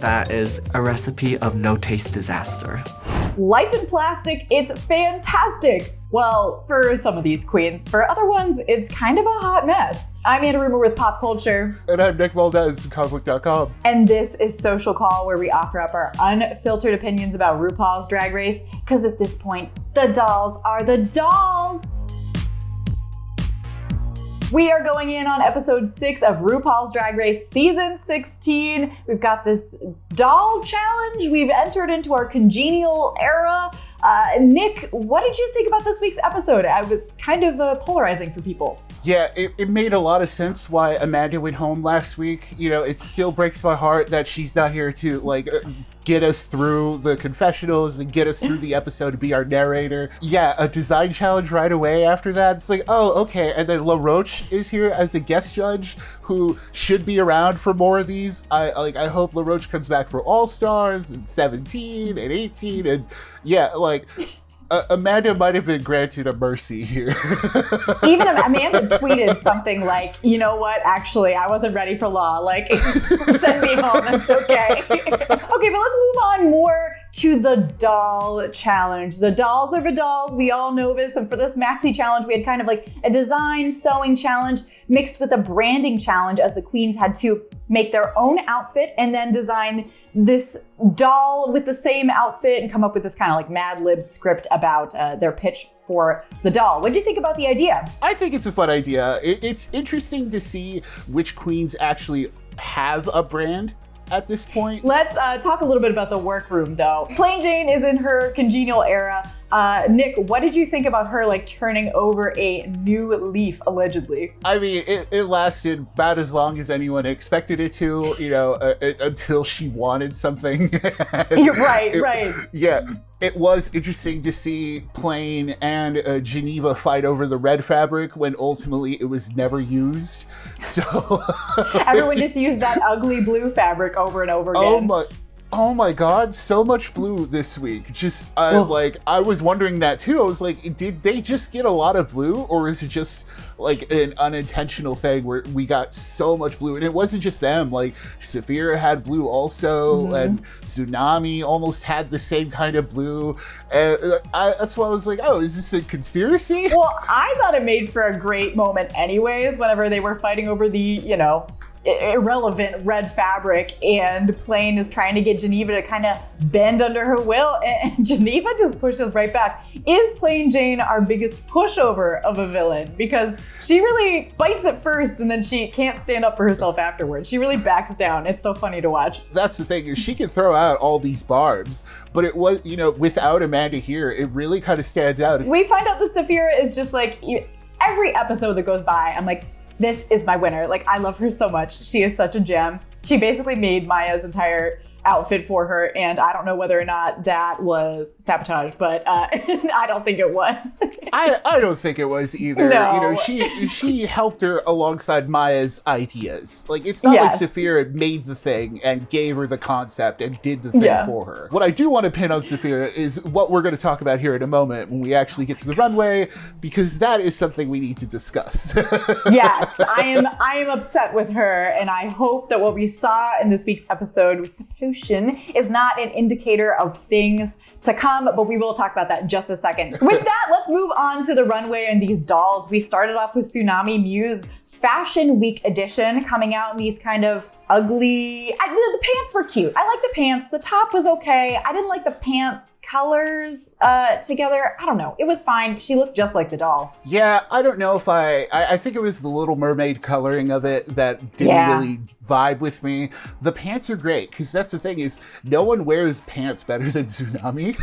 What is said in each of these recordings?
that is a recipe of no-taste disaster. Life in plastic, it's fantastic. Well, for some of these queens. For other ones, it's kind of a hot mess. I'm Anna Rumor with Pop Culture. And I'm Nick Valdez from comicbook.com. And this is Social Call, where we offer up our unfiltered opinions about RuPaul's Drag Race, because at this point, the dolls are the dolls. We are going in on episode 6 of RuPaul's Drag Race season 16. We've got this doll challenge. We've entered into our congenial era. Nick, what did you think about this week's episode? I was kind of polarizing for people. Yeah, it made a lot of sense why Amanda went home last week. You know, it still breaks my heart that she's not here to, get us through the confessionals and get us through the episode to be our narrator. Yeah, a design challenge right away after that. It's like, oh, okay. And then LaRoche is here as a guest judge who should be around for more of these. I hope LaRoche comes back for All Stars and 17 and 18 and Amanda might have been granted a mercy here. Even Amanda tweeted something like, you know what, actually, I wasn't ready for law. Send me home, it's okay. Okay, but let's move on more to the doll challenge. The dolls are the dolls, we all know this. And for this maxi challenge, we had kind of a design sewing challenge mixed with a branding challenge, as the queens had to make their own outfit and then design this doll with the same outfit and come up with this kind of Mad Lib script about their pitch for the doll. What do you think about the idea? I think it's a fun idea. It's interesting to see which queens actually have a brand at this point. Let's talk a little bit about the workroom, though. Plain Jane is in her congenial era. Nick, what did you think about her turning over a new leaf, allegedly? I mean, it lasted about as long as anyone expected it to, until she wanted something. Right. Yeah. It was interesting to see Plain and Geneva fight over the red fabric when ultimately it was never used. So everyone just used that ugly blue fabric over and over again. Oh my God, so much blue this week. I was wondering that too. I was like, did they just get a lot of blue, or is it just an unintentional thing where we got so much blue? And it wasn't just them. Saphira had blue also, and Tsunami almost had the same kind of blue. And that's why I was like, oh, is this a conspiracy? Well, I thought it made for a great moment anyways, whenever they were fighting over the, irrelevant red fabric, and Plain is trying to get Geneva to kind of bend under her will, and Geneva just pushes right back. Is Plain Jane our biggest pushover of a villain? Because she really bites at first and then she can't stand up for herself afterwards. She really backs down. It's so funny to watch. That's the thing, is she can throw out all these barbs, but it was, without Amanda here, it really kind of stands out. We find out that Saphira is just every episode that goes by, I'm like, this is my winner. I love her so much. She is such a gem. She basically made Maya's entire outfit for her, and I don't know whether or not that was sabotage, but I don't think it was. I don't think it was either. No. She helped her alongside Maya's ideas. It's not like Saphira made the thing and gave her the concept and did the thing for her. What I do want to pin on Saphira is what we're going to talk about here in a moment when we actually get to the runway, because that is something we need to discuss. Yes, I am upset with her, and I hope that what we saw in this week's episode with the potion is not an indicator of things to come, but we will talk about that in just a second. With that, let's move on to the runway and these dolls. We started off with Tsunami Muse Fashion Week edition, coming out in these kind of ugly, the pants were cute. I like the pants. The top was okay. I didn't like the pant colors together. I don't know. It was fine. She looked just like the doll. Yeah, I don't know if I think it was the Little Mermaid coloring of it that didn't really vibe with me. The pants are great, because that's the thing, is no one wears pants better than Tsunami.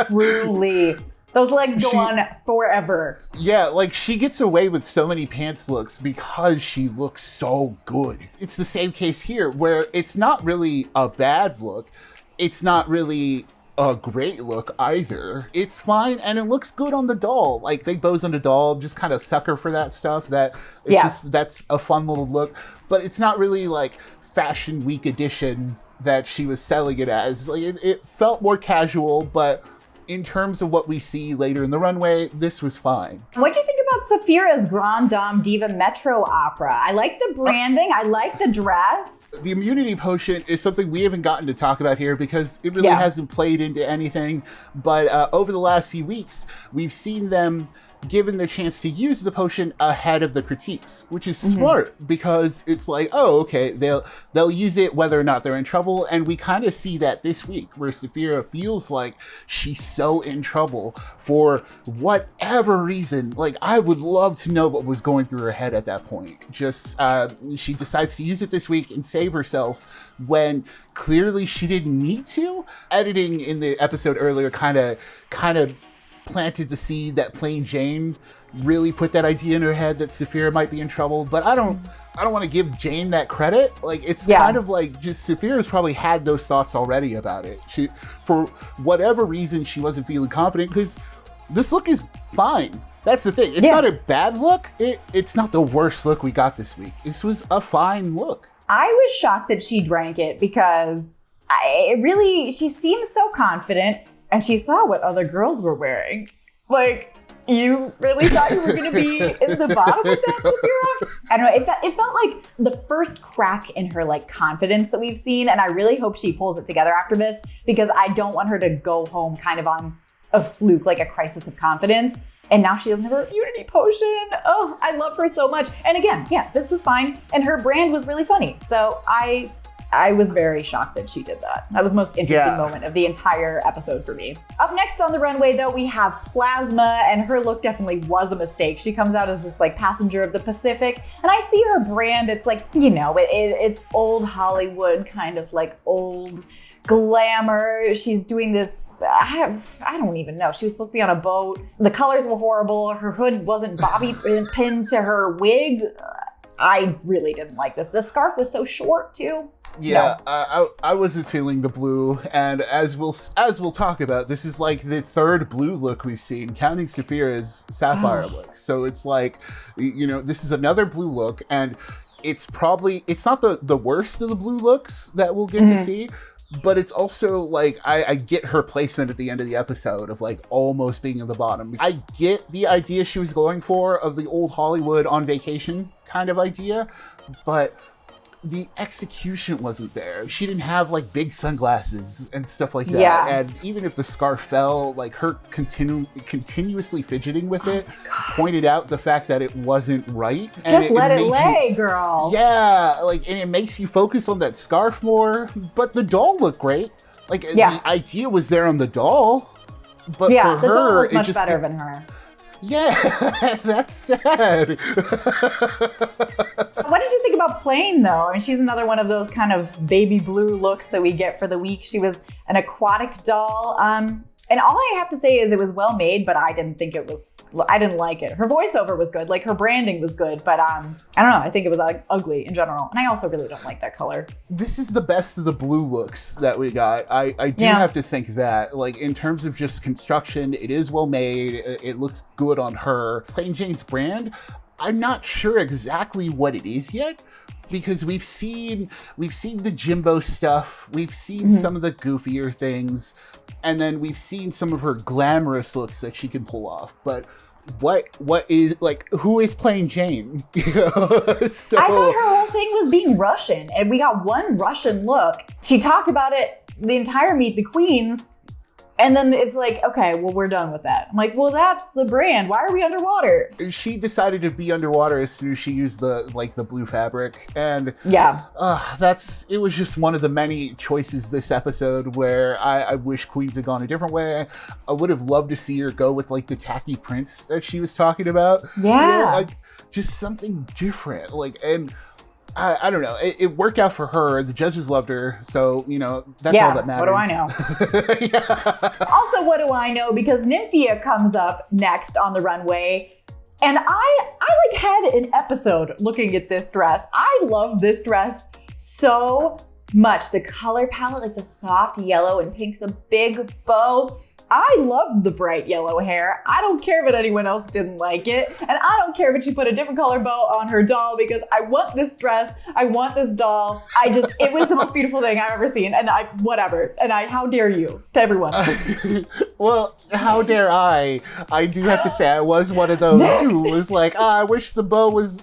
Truly. Those legs go on forever. Yeah, she gets away with so many pants looks because she looks so good. It's the same case here, where it's not really a bad look. It's not really a great look either. It's fine, and it looks good on the doll. Big bows on the doll, just kind of sucker for that stuff. That's a fun little look. But it's not really Fashion Week edition that she was selling it as. It felt more casual, but in terms of what we see later in the runway, this was fine. What do you think about Sapphira's Grande Dame Diva Metro Opera? I like the branding. I like the dress. The immunity potion is something we haven't gotten to talk about here because it really hasn't played into anything. But over the last few weeks, we've seen them given the chance to use the potion ahead of the critiques, which is smart because it's like, oh, okay, they'll use it whether or not they're in trouble. And we kind of see that this week where Sapphira feels like she's so in trouble for whatever reason. Like, I would love to know what was going through her head at that point. Just she decides to use it this week and save herself when clearly she didn't need to. Editing in the episode earlier kind of planted the seed that Plain Jane really put that idea in her head that Sapphira might be in trouble, but I don't want to give Jane that credit. Like, it's kind of like just Sapphira's probably had those thoughts already about it. She, for whatever reason, she wasn't feeling confident because this look is fine. That's the thing. It's not a bad look. It's not the worst look we got this week. This was a fine look. I was shocked that she drank it because she seems so confident. And she saw what other girls were wearing. Like, you really thought you were going to be in the bottom with that, Sapphira? I don't know. It felt like the first crack in her, like, confidence that we've seen. And I really hope she pulls it together after this because I don't want her to go home kind of on a fluke, like a crisis of confidence. And now she doesn't have her immunity potion. Oh, I love her so much. And again, this was fine. And her brand was really funny. So I was very shocked that she did that. That was the most interesting moment of the entire episode for me. Up next on the runway, though, we have Plasma, and her look definitely was a mistake. She comes out as this, like, passenger of the Pacific, and I see her brand. It's like, you know, it's old Hollywood, kind of like old glamour. She's doing this, I don't even know. She was supposed to be on a boat. The colors were horrible. Her hood wasn't bobby pinned to her wig. I really didn't like this. The scarf was so short, too. Yeah, no. I wasn't feeling the blue, and as we'll talk about, this is like the third blue look we've seen, counting Sapphira's sapphire look. So it's like, you know, this is another blue look, and it's not the worst of the blue looks that we'll get to see, but it's also like, I get her placement at the end of the episode of like almost being at the bottom. I get the idea she was going for of the old Hollywood on vacation kind of idea, but the execution wasn't there. She didn't have like big sunglasses and stuff like that. Yeah. And even if the scarf fell, like her continuously fidgeting with it pointed out the fact that it wasn't right. Just let it lay, girl. Yeah, like, and it makes you focus on that scarf more. But the doll looked great. Like, the idea was there on the doll. But for her, the doll looked much better than her. Yeah, that's sad. What did you think about Plain, though? I mean, she's another one of those kind of baby blue looks that we get for the week. She was an aquatic doll. And all I have to say is it was well made, but I didn't like it. Her voiceover was good, like her branding was good, but I don't know, I think it was ugly in general. And I also really don't like that color. This is the best of the blue looks that we got. I do have to think that, like, in terms of just construction, it is well made. It looks good on her. Plain Jane's brand, I'm not sure exactly what it is yet, because we've seen the Jimbo stuff, we've seen some of the goofier things, and then we've seen some of her glamorous looks that she can pull off. But what is, like, who is Plain Jane? So, I thought her whole thing was being Russian, and we got one Russian look. She talked about it the entire Meet the Queens. And then it's like, okay, well, we're done with that. I'm like, well, that's the brand. Why are we underwater? She decided to be underwater as soon as she used the blue fabric. And it was just one of the many choices this episode where I wish Queens had gone a different way. I would have loved to see her go with like the tacky prints that she was talking about. Yeah. You know, like just something different. Like, and I don't know. It worked out for her. The judges loved her. So, you know, that's all that matters. What do I know? Also, what do I know? Because Nymphia comes up next on the runway. And I like had an episode looking at this dress. I love this dress so much. The color palette, like the soft yellow and pink, the big bow. I love the bright yellow hair. I don't care if anyone else didn't like it. And I don't care if she put a different color bow on her doll because I want this dress. I want this doll. It was the most beautiful thing I've ever seen. And whatever. And how dare you to everyone. Well, how dare I? I do have to say I was one of those who was like, I wish the bow was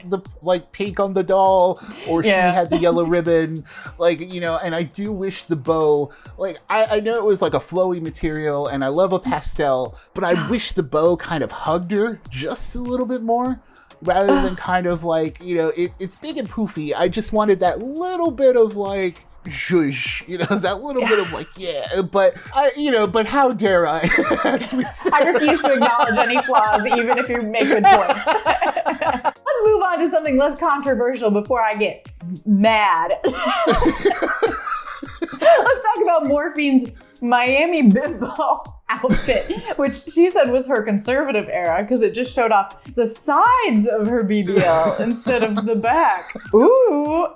pink on the doll or she had the yellow ribbon. And I do wish the bow, I know it was like a flowy material and I love a pastel, but I wish the bow kind of hugged her just a little bit more rather than kind of it's big and poofy. I just wanted that little bit of zhuzh, that little bit of but how dare I? I refuse to acknowledge any flaws, even if you make good points. Let's move on to something less controversial before I get mad. Let's talk about Morphine's Miami Bimbo outfit, which she said was her conservative era because it just showed off the sides of her BBL instead of the back. Ooh.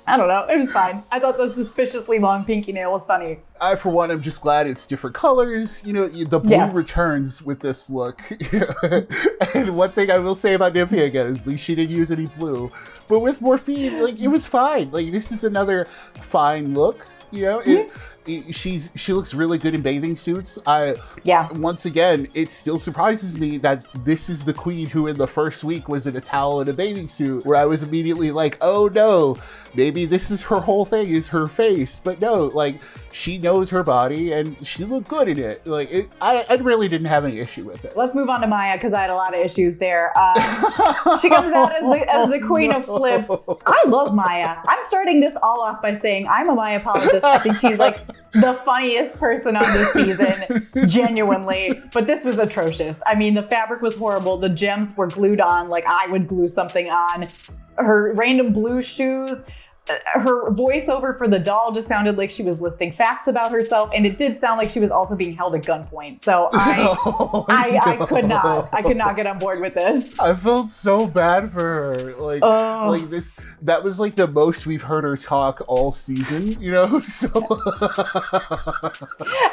I don't know. It was fine. I thought the suspiciously long pinky nail was funny. I, for one, am just glad it's different colors. The blue returns with this look. And one thing I will say about Nymphia again is at least she didn't use any blue. But with Morphine, it was fine. This is another fine look. She looks really good in bathing suits. Once again, it still surprises me that this is the queen who in the first week was in a towel and a bathing suit, where I was immediately like, oh no, maybe this is her whole thing, is her face. But no, she knows her body and she looked good in it. I really didn't have any issue with it. Let's move on to Maya because I had a lot of issues there. She comes out as the queen of flips. I love Maya. I'm starting this all off by saying I'm a Maya apologist. I think she's the funniest person on this season, genuinely. But this was atrocious. I mean, the fabric was horrible. The gems were glued on like I would glue something on. Her random blue shoes. Her voiceover for the doll just sounded like she was listing facts about herself, and it did sound like she was also being held at gunpoint. So I could not get on board with this. I felt so bad for her. That was the most we've heard her talk all season, So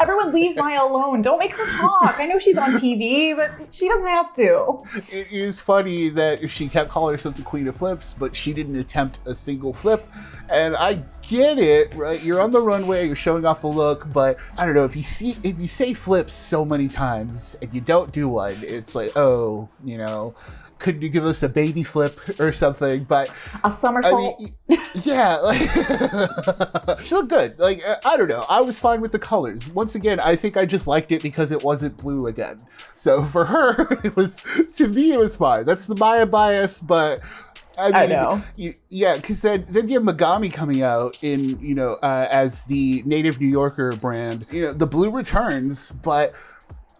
everyone leave Maya alone. Don't make her talk. I know she's on TV, but she doesn't have to. It is funny that she kept calling herself the queen of flips, but she didn't attempt a single flip. And I get it, right? You're on the runway, you're showing off the look, but I don't know, if you say flips so many times and you don't do one, it's couldn't you give us a baby flip or something? But a somersault. She looked good. I don't know. I was fine with the colors. Once again, I think I just liked it because it wasn't blue again. So for her, to me, it was fine. That's the Maya bias, but I know. Because then you have Megami coming out in, as the native New Yorker brand. The blue returns, but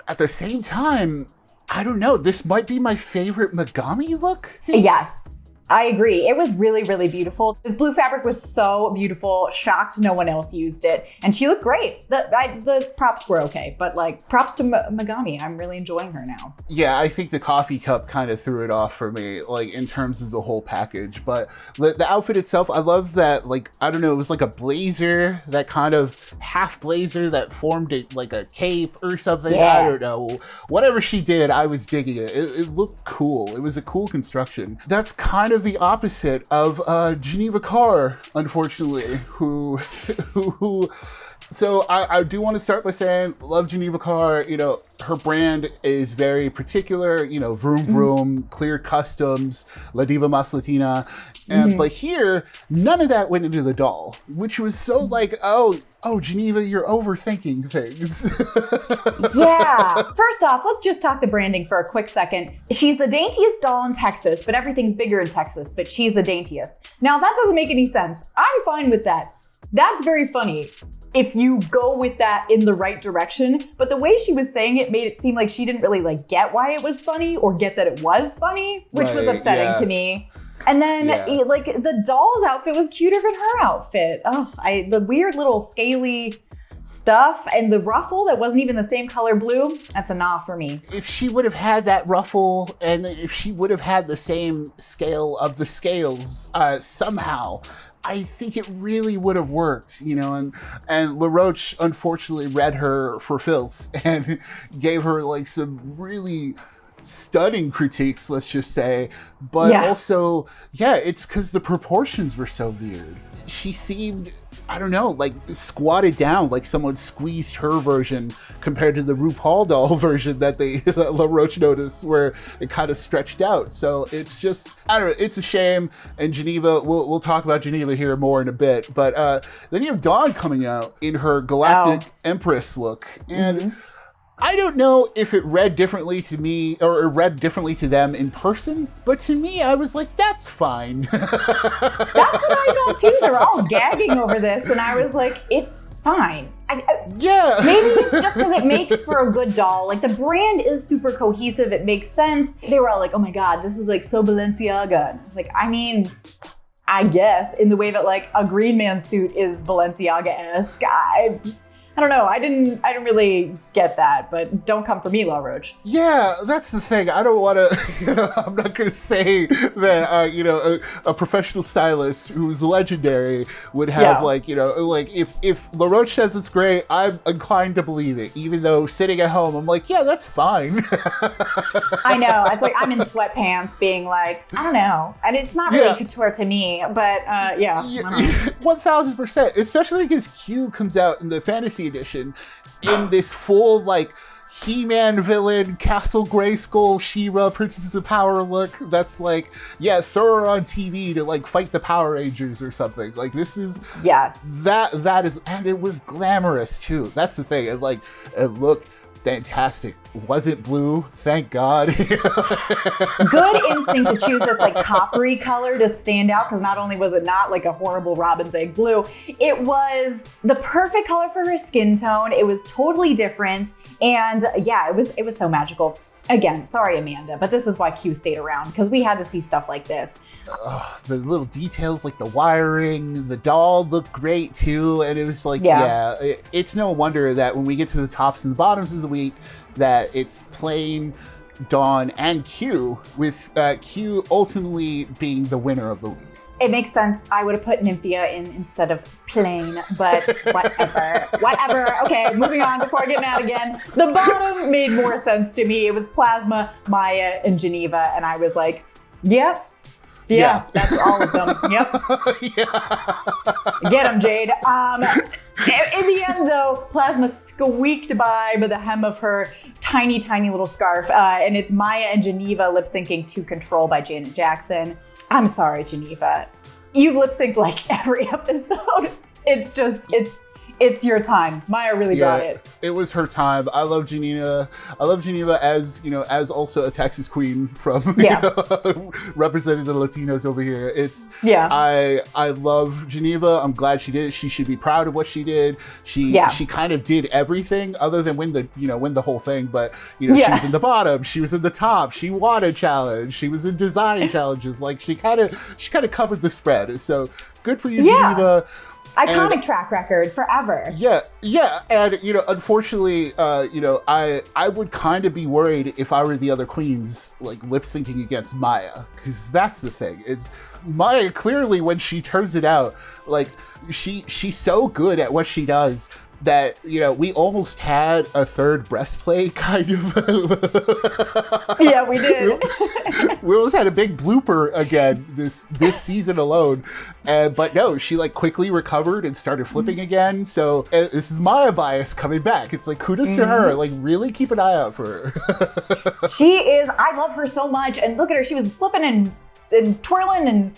at the same time, I don't know. This might be my favorite Megami look. Yes. I agree. It was really, really beautiful. This blue fabric was so beautiful. Shocked no one else used it. And she looked great. The props were okay, but props to Megami. I'm really enjoying her now. Yeah, I think the coffee cup kind of threw it off for me, in terms of the whole package. But the outfit itself, I love that, I don't know, it was like a blazer, that kind of half blazer that formed it like a cape or something. Yeah. I don't know. Whatever she did, I was digging it. It looked cool. It was a cool construction. That's kind of the opposite of Geneva Carr, unfortunately, who so I do want to start by saying, love Geneva Carr. Her brand is very particular, vroom vroom, clear customs, La Diva Mas Latina. And but here, none of that went into the doll, which was so oh, Geneva, you're overthinking things. Yeah. First off, let's just talk the branding for a quick second. She's the daintiest doll in Texas, but everything's bigger in Texas, but she's the daintiest. Now, that doesn't make any sense. I'm fine with that. That's very funny if you go with that in the right direction. But the way she was saying it made it seem like she didn't really get why it was funny or get that it was funny, which was upsetting to me. And then the doll's outfit was cuter than her outfit. Oh, the weird little scaly stuff. And the ruffle that wasn't even the same color blue, that's a nah for me. If she would have had that ruffle and if she would have had the same scale of the scales somehow, I think it really would have worked, you know, and LaRoche unfortunately read her for filth and gave her like some really stunning critiques, let's just say, but also, it's because the proportions were so weird. She seemed, I don't know, like squatted down, like someone squeezed her version compared to the RuPaul doll version that LaRoche noticed, where it kind of stretched out. So it's just, I don't know, it's a shame. And Geneva, we'll talk about Geneva here more in a bit, but then you have Dawn coming out in her Galactic Empress look, and I don't know if it read differently to me or it read differently to them in person, but to me, I was like, that's fine. That's what I thought too. They're all gagging over this, and I was like, it's fine. Maybe it's just because it makes for a good doll. Like, the brand is super cohesive. It makes sense. They were all like, oh my God, this is like so Balenciaga. And it's like, I mean, I guess in the way that like a Green Man suit is Balenciaga-esque. I don't know. I didn't really get that, but don't come for me, LaRoche. Yeah, that's the thing. I don't want to, I'm not going to say that, a professional stylist who's legendary would have like if LaRoche says it's great, I'm inclined to believe it, even though sitting at home, I'm like, yeah, that's fine. I know. It's like I'm in sweatpants being like, I don't know. And it's not really couture to me, but 1000%, especially because Q comes out in the fantasy edition in this full like He-Man villain, Castle Grayskull, She-Ra, Princess of Power look. That's like, throw her on TV to like fight the Power Rangers or something. Like, this is that is, and it was glamorous too. That's the thing. It looked fantastic. Wasn't blue, thank God. Good instinct to choose this like coppery color to stand out, because not only was it not like a horrible robin's egg blue, it was the perfect color for her skin tone. It was totally different, and it was so magical. Again, sorry Amanda, but this is why Q stayed around, because we had to see stuff like this. The little details like the wiring, the doll looked great too, and it was like, it's no wonder that when we get to the tops and the bottoms of the week, that it's plain, Dawn, and Q, with Q ultimately being the winner of the week. It makes sense. I would have put Nymphia in instead of plain, but whatever. Okay, moving on before I get mad again. The bottom made more sense to me. It was Plasma, Maya, and Geneva, and I was like, yep. Yeah, that's all of them. Yep. Get them, Jade. In the end, though, Plasma squeaked by the hem of her tiny, tiny little scarf. And it's Maya and Geneva lip syncing to Control by Janet Jackson. I'm sorry, Geneva. You've lip synced like every episode. It's your time. Maya really brought it. It was her time. I love Geneva. I love Geneva as also a Texas queen from representing the Latinos over here. I love Geneva. I'm glad she did it. She should be proud of what she did. She kind of did everything other than win the whole thing. But she was in the bottom. She was in the top. She won a challenge. She was in design challenges. Like she kind of covered the spread. So good for you, Geneva. Iconic track record forever. And unfortunately, I would kind of be worried if I were the other queens, like lip syncing against Maya, because that's the thing. It's Maya clearly, when she turns it out, like she's so good at what she does that we almost had a third breastplate kind of. Yeah, we did. We almost had a big blooper again this season alone, but no, she like quickly recovered and started flipping again. So this is Maya bias coming back. It's like kudos to her. Like really keep an eye out for her. She is. I love her so much, and look at her. She was flipping and twirling and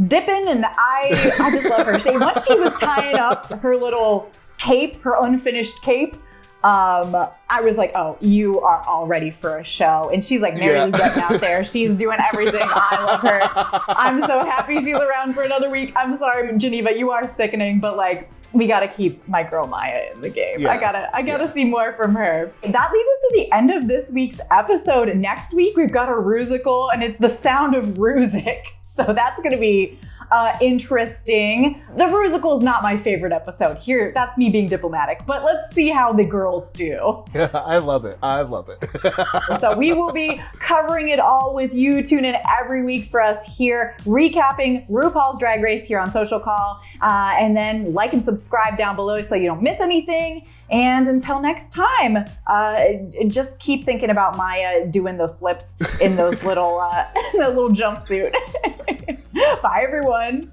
dipping, and I just love her. Once she was tying up her little cape, her unfinished cape, I was like, oh, you are all ready for a show. And she's like merrily getting out there. She's doing everything. I love her. I'm so happy she's around for another week. I'm sorry, Geneva, you are sickening, but like, we gotta keep my girl Maya in the game. I gotta see more from her. That leads us to the end of this week's episode. Next week, we've got a Rusical, and it's the sound of Rusic. So that's gonna be interesting. The Rusical is not my favorite episode. Here, that's me being diplomatic, but let's see how the girls do. Yeah, I love it. I love it. So we will be covering it all with you. Tune in every week for us here, recapping RuPaul's Drag Race here on Social Call. And then like and subscribe down below so you don't miss anything. And until next time, just keep thinking about Maya doing the flips in those little, the little jumpsuit. Bye, everyone.